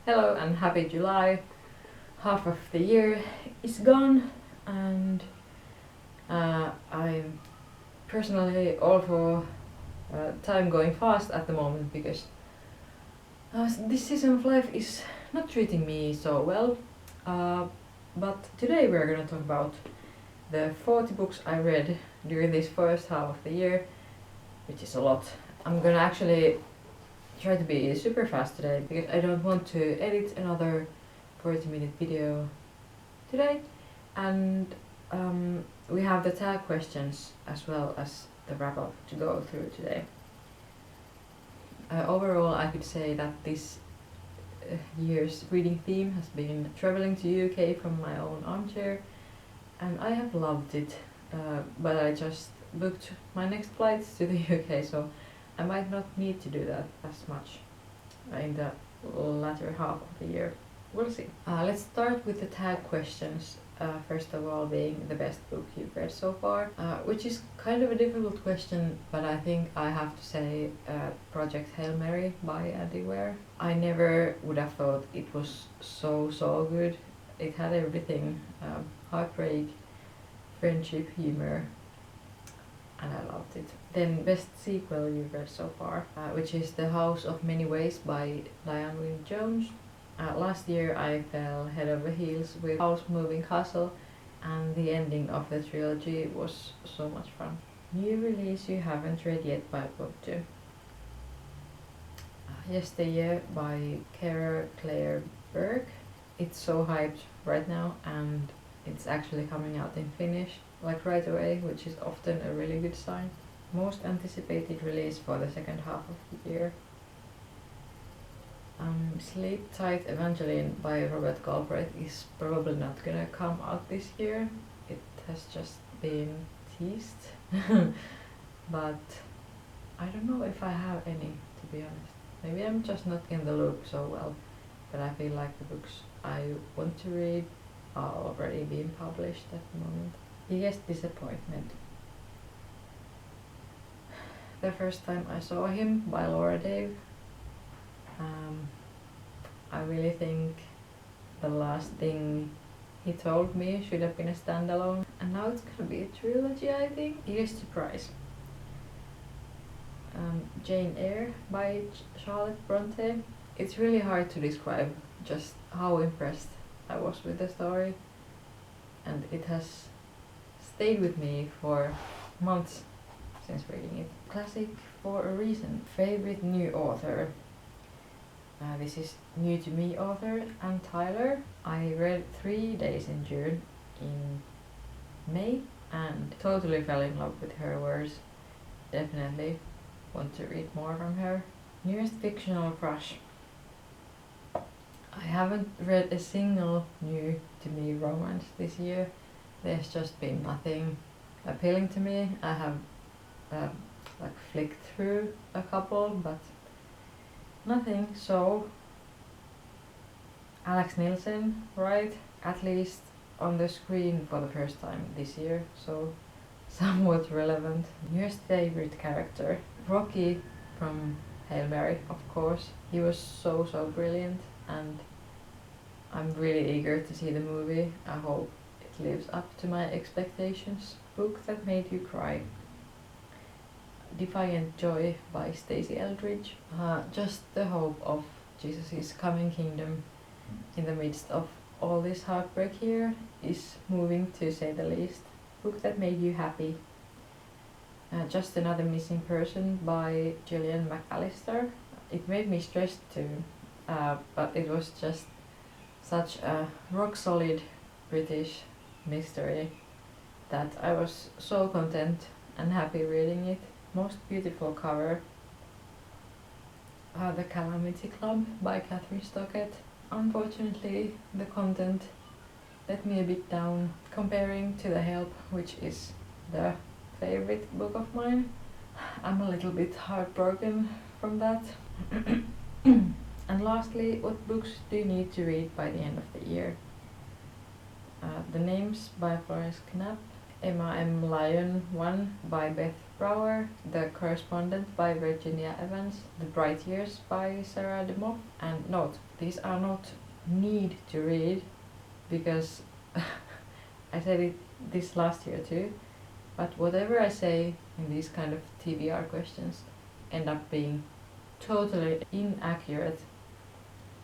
Hello and happy July. Half of the year is gone and I'm personally all for time going fast at the moment because this season of life is not treating me so well. But today we're gonna talk about the 40 books I read during this first half of the year, which is a lot. I'm gonna actually try to be super fast today because I don't want to edit another 40-minute video today, and we have the tag questions as well as the wrap-up to go through today. Overall, I could say that this year's reading theme has been traveling to UK from my own armchair, and I have loved it, but I just booked my next flight to the UK, so I might not need to do that as much in the latter half of the year. We'll see. Let's start with the tag questions. First of all, being the best book you've read so far, which is kind of a difficult question, but I think I have to say Project Hail Mary by Andy Weir. I never would have thought it was so good. It had everything, heartbreak, friendship, humor, and I loved it. Then best sequel you've read so far, which is The House of Many Ways by Diane Wynne Jones. Last year I fell head over heels with House Moving Castle, and the ending of the trilogy was so much fun. New release you haven't read yet by book 2. Yesteryear by Claire Berg. It's so hyped right now, and it's actually coming out in Finnish like right away, which is often a really good sign. Most anticipated release for the second half of the year. Sleep Tight Evangeline by Robert Galbraith is probably not gonna come out this year. It has just been teased. But I don't know if I have any, to be honest. Maybe I'm just not in the loop so well, but I feel like the books I want to read are already being published at the moment. Biggest disappointment. The First Time I Saw Him by Laura Dave. I really think The Last Thing He Told Me should have been a standalone, and now it's gonna be a trilogy, I think. Biggest surprise. Jane Eyre by Charlotte Bronte. It's really hard to describe just how impressed I was with the story, and it has stayed with me for months since reading it. Classic for a reason. Favorite new author. This is new to me author, Anne Tyler. I read 3 Days in June in May and totally fell in love with her words. Definitely want to read more from her. Newest fictional crush. I haven't read a single new to me romance this year. There's just been nothing appealing to me. I have like flicked through a couple, but nothing. So Alex Nielsen, right? At least on the screen for the first time this year, so somewhat relevant. Newest favorite character. Rocky from Hail Mary, of course. He was so brilliant, and I'm really eager to see the movie. I hope it lives up to my expectations. Book that made you cry. Defiant Joy by Stasi Eldredge. Just the hope of Jesus' coming kingdom in the midst of all this heartbreak here is moving, to say the least. Book that made you happy. Just Another Missing Person by Gillian McAllister. It made me stressed too, but it was just such a rock-solid British mystery that I was so content and happy reading it. Most beautiful cover. The Calamity Club by Kathryn Stockett. Unfortunately, the content let me a bit down comparing to The Help, which is the favorite book of mine. I'm a little bit heartbroken from that. And lastly, what books do you need to read by the end of the year? The Names by Florence Knapp. Emma M. Lyon 1 by Beth Brower, The Correspondent by Virginia Evans, The Bright Years by Sarah DeMoff. And note, these are not need to read, because I said it this last year too, but whatever I say in these kind of TBR questions end up being totally inaccurate.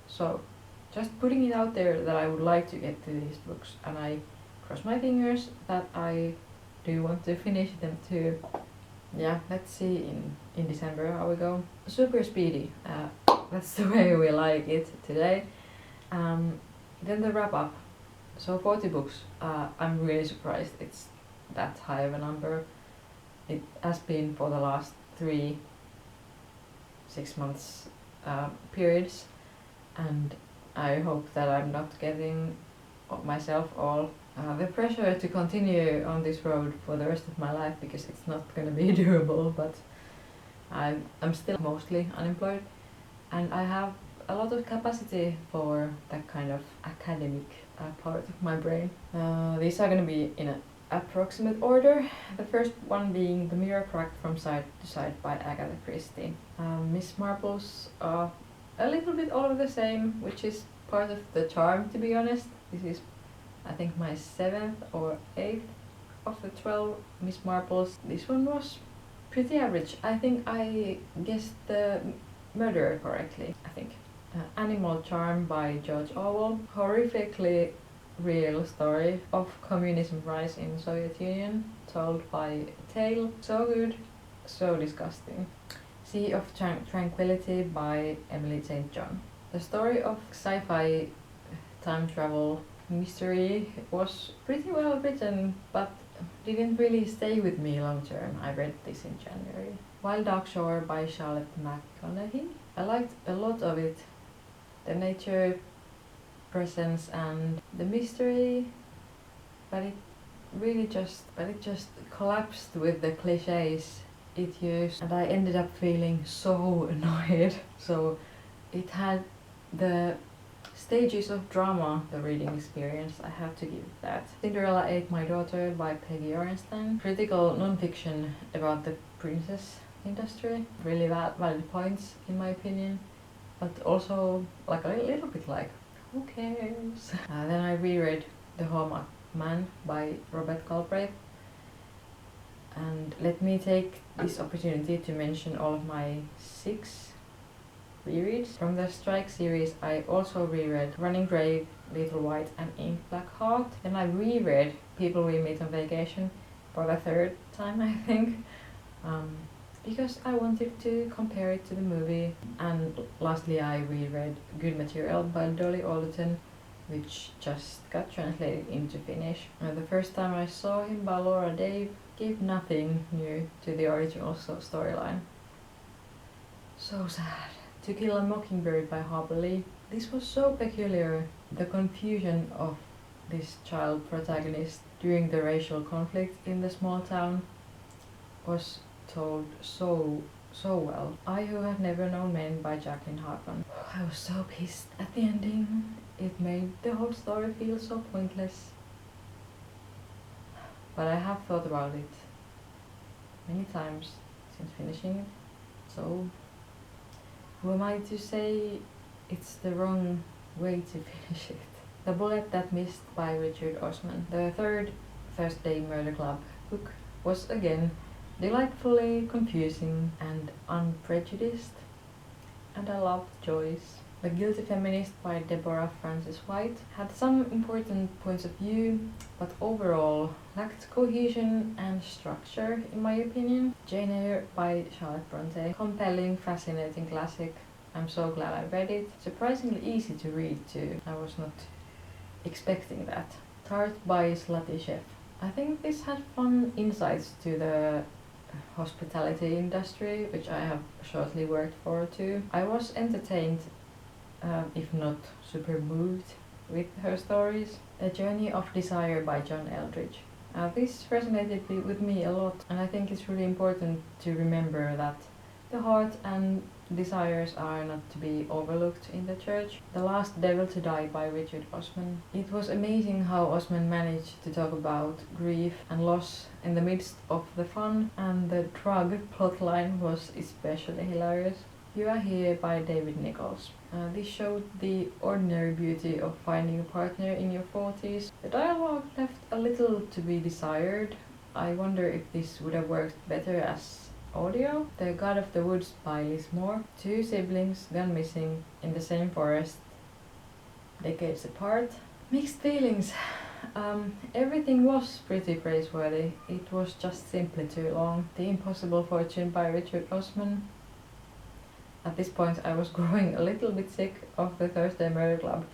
So just putting it out there that I would like to get to these books, and I cross my fingers that I do want to finish them too. Yeah, let's see in December how we go. Super speedy, that's the way we like it today. Then the wrap up. So 40 books, I'm really surprised it's that high of a number. It has been for the last 3 6 months periods, and I hope that I'm not getting myself all the pressure to continue on this road for the rest of my life, because it's not going to be doable. But I'm still mostly unemployed, and I have a lot of capacity for that kind of academic part of my brain. These are going to be in an approximate order. The first one being The Mirror Cracked from Side to Side by Agatha Christie. Miss Marples are a little bit all of the same, which is part of the charm, to be honest. This is, I think, my 7th or 8th of the 12 Miss Marples. This one was pretty average. I think I guessed the murderer correctly, I think. Animal Charm by George Orwell. Horrifically real story of communism rise in Soviet Union, told by Tale. So good, so disgusting. Sea of Tranquility by Emily St. John. The story of sci-fi time travel mystery was pretty well written, but didn't really stay with me long term. I read this in January. Wild Dark Shore by Charlotte McConaughey. I liked a lot of it. The nature presence and the mystery, but it just collapsed with the cliches it used, and I ended up feeling so annoyed. So it had the stages of drama, the reading experience, I have to give that. Cinderella Ate My Daughter by Peggy Orenstein. Critical non-fiction about the princess industry. Really valid points in my opinion, but also like a little bit like, who cares? Then I reread The Hallmark Man by Robert Galbraith. And let me take this opportunity to mention all of my 6 rereads. From the Strike series, I also reread Running Brave, Little White and Ink Black Heart. Then I reread People We Meet on Vacation for the 3rd time, I think. Because I wanted to compare it to the movie. And lastly, I reread Good Material by Dolly Alderton, which just got translated into Finnish. The first time I saw him by Laura Dave gave nothing new to the original storyline. So sad. To Kill a Mockingbird by Harper Lee. This was so peculiar. The confusion of this child protagonist during the racial conflict in the small town was told so well. I Who Have Never Known Men by Jacqueline Hartman. I was so pissed at the ending. It made the whole story feel so pointless. But I have thought about it many times since finishing it, so who am I to say it's the wrong way to finish it? The Bullet That Missed by Richard Osman. The 3rd Thursday Murder Club book was again delightfully confusing and unprejudiced, and I loved Joyce. The Guilty Feminist by Deborah Frances White had some important points of view, but overall lacked cohesion and structure in my opinion. Jane Eyre by Charlotte Bronte. Compelling, fascinating classic. I'm so glad I read it. Surprisingly easy to read too. I was not expecting that. Tart by Slutty Chef. I think this had fun insights to the hospitality industry, which I have shortly worked for too. I was entertained, if not super moved, with her stories. A Journey of Desire by John Eldredge. This resonated with me a lot, and I think it's really important to remember that the heart and desires are not to be overlooked in the church. The Last Devil to Die by Richard Osman. It was amazing how Osman managed to talk about grief and loss in the midst of the fun, and the drug plotline was especially hilarious. You Are Here by David Nicholls. This showed the ordinary beauty of finding a partner in your 40s. The dialogue left a little to be desired. I wonder if this would have worked better as audio. The God of the Woods by Liz Moore. Two siblings gone missing in the same forest, decades apart. Mixed feelings. Everything was pretty praiseworthy. It was just simply too long. The Impossible Fortune by Richard Osman. At this point I was growing a little bit sick of the Thursday Murder Club,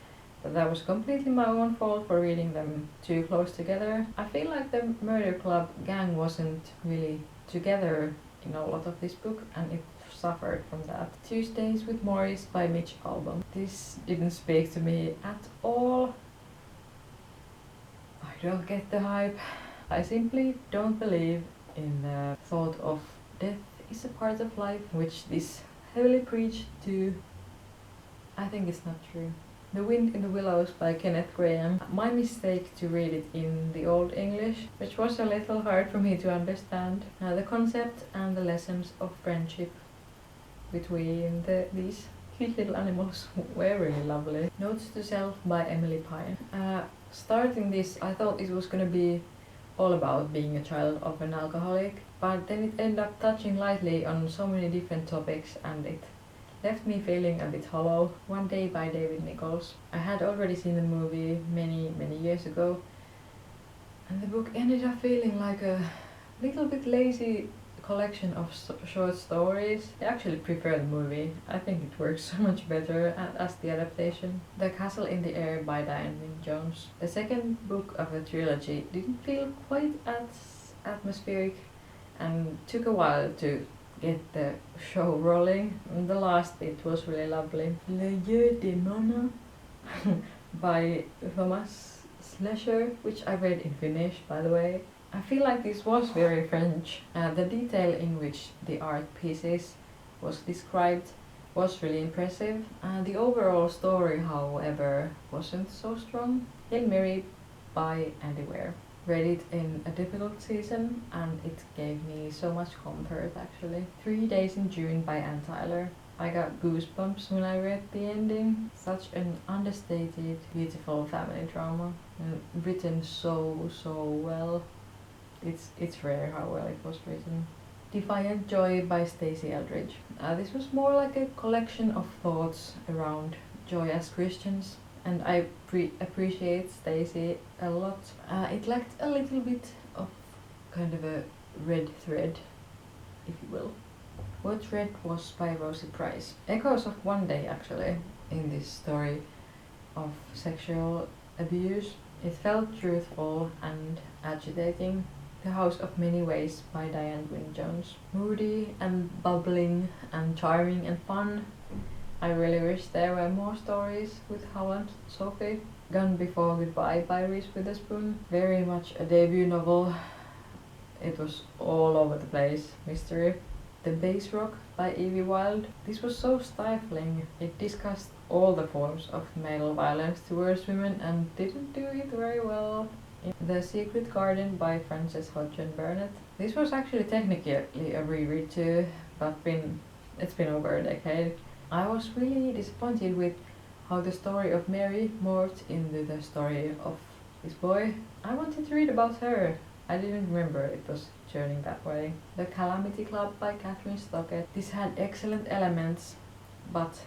but that was completely my own fault for reading them too close together. I feel like the Murder Club gang wasn't really together in a lot of this book, and it suffered from that. Tuesdays with Morris by Mitch Albom. This didn't speak to me at all. I don't get the hype. I simply don't believe in the thought of death is a part of life, which this heavily preached to. I think it's not true. The Wind in the Willows by Kenneth Graham. My mistake to read it in the Old English, which was a little hard for me to understand. The concept and the lessons of friendship between these cute little animals were really lovely. Notes to Self by Emilie Pine. Starting this, I thought it was gonna be all about being a child of an alcoholic, but then it ended up touching lightly on so many different topics, and it left me feeling a bit hollow. One Day by David Nicholls. I had already seen the movie many years ago, and the book ended up feeling like a little bit lazy collection of short stories. I actually prefer the movie. I think it works so much better as the adaptation. The Castle in the Air by Diane Wynne Jones. The second book of a trilogy didn't feel quite as atmospheric and took a while to get the show rolling. And the last bit was really lovely. Le Jeu des Monos by Tomas Schlesser, which I read in Finnish, by the way. I feel like this was very French. The detail in which the art pieces was described was really impressive. The overall story, however, wasn't so strong. Hail Mary by Andy Weir. Read it in a difficult season, and it gave me so much comfort actually. 3 Days in June by Anne Tyler. I got goosebumps when I read the ending. Such an understated, beautiful family drama, and written so well. It's rare how well it was written. Defiant Joy by Stasi Eldredge. This was more like a collection of thoughts around joy as Christians, and I appreciate Stasi a lot. It lacked a little bit of kind of a red thread, if you will. What Red Was by Rosie Price. Echoes of One Day actually in this story of sexual abuse. It felt truthful and agitating. The House of Many Ways by Diane Wynne Jones. Moody and bubbling and charming and fun. I really wish there were more stories with Howland Sophie. Gone Before Goodbye by Reese Witherspoon. Very much a debut novel. It was all over the place. Mystery. The Base Rock by Evie Wilde. This was so stifling. It discussed all the forms of male violence towards women and didn't do it very well. The Secret Garden by Frances Hodgson Burnett. This was actually technically a reread too, but it's been over a decade. I was really disappointed with how the story of Mary morphed into the story of this boy. I wanted to read about her. I didn't remember it was turning that way. The Calamity Club by Kathryn Stockett. This had excellent elements, but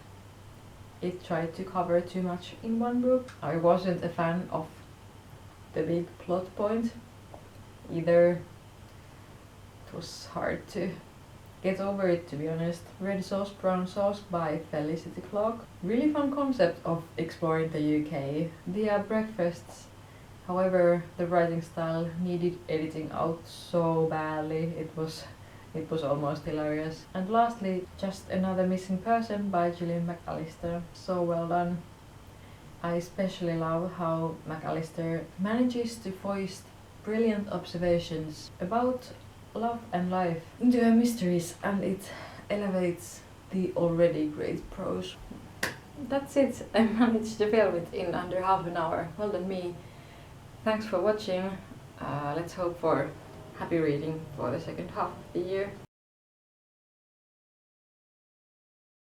it tried to cover too much in one book. I wasn't a fan of the big plot point either. It was hard to get over it, to be honest. Red Sauce, Brown Sauce by Felicity Cloake. Really fun concept of exploring the UK. The breakfasts. However, the writing style needed editing out so badly. It was almost hilarious. And lastly, Just Another Missing Person by Gillian McAllister. So well done. I especially love how McAllister manages to foist brilliant observations about love and life into her mysteries, and it elevates the already great prose. That's it. I managed to film it in under half an hour. Well done me. Thanks for watching. Let's hope for happy reading for the second half of the year.